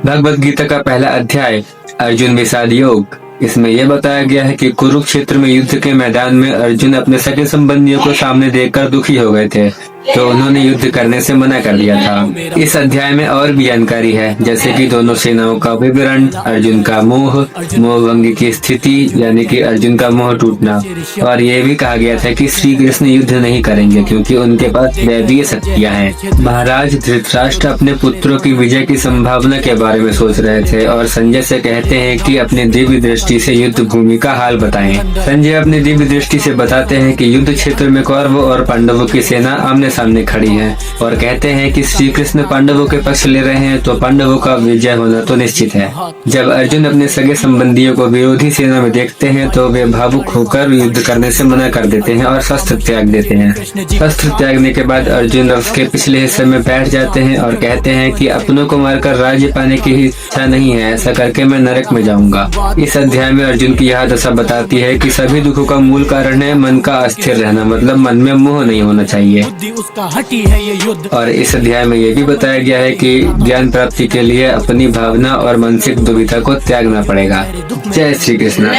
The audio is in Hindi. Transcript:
भगवत गीता का पहला अध्याय अर्जुन विषाद योग। इसमें यह बताया गया है कि कुरुक्षेत्र में युद्ध के मैदान में अर्जुन अपने सगे संबंधियों को सामने देखकर दुखी हो गए थे, तो उन्होंने युद्ध करने से मना कर दिया था। इस अध्याय में और भी जानकारी है, जैसे कि दोनों सेनाओं का विवरण, अर्जुन का मोह भंग की स्थिति यानी कि अर्जुन का मोह टूटना, और ये भी कहा गया था कि श्री कृष्ण युद्ध नहीं करेंगे क्योंकि उनके पास दैवीय शक्तियाँ हैं। महाराज धृतराष्ट्र अपने पुत्रों की विजय की संभावना के बारे में सोच रहे थे और संजय से कहते हैं कि अपनी दिव्य दृष्टि से युद्ध भूमि का हाल बताएं। संजय अपनी दिव्य दृष्टि से बताते हैं कि युद्ध क्षेत्र में कौरवों और पांडवों की सेना आमने सामने खड़ी है और कहते हैं कि श्री कृष्ण पांडवों के पक्ष ले रहे हैं, तो पांडवों का विजय होना तो निश्चित है। जब अर्जुन अपने सगे संबंधियों को विरोधी सेना में देखते हैं तो वे भावुक होकर युद्ध करने से मना कर देते हैं और शस्त्र त्याग देते हैं। शस्त्र त्यागने के बाद अर्जुन रथ के पिछले हिस्से में बैठ जाते हैं और कहते हैं कि अपनों को मारकर राज्य पाने की इच्छा नहीं है, ऐसा करके मैं नरक में जाऊंगा। इस अध्याय में अर्जुन की यह दशा बताती है कि सभी दुखों का मूल कारण है मन का अस्थिर रहना, मतलब मन में मोह नहीं होना चाहिए। और इस अध्याय में यह भी बताया गया है कि ज्ञान प्राप्ति के लिए अपनी भावना और मानसिक दुविधा को त्यागना पड़ेगा। जय श्री कृष्ण।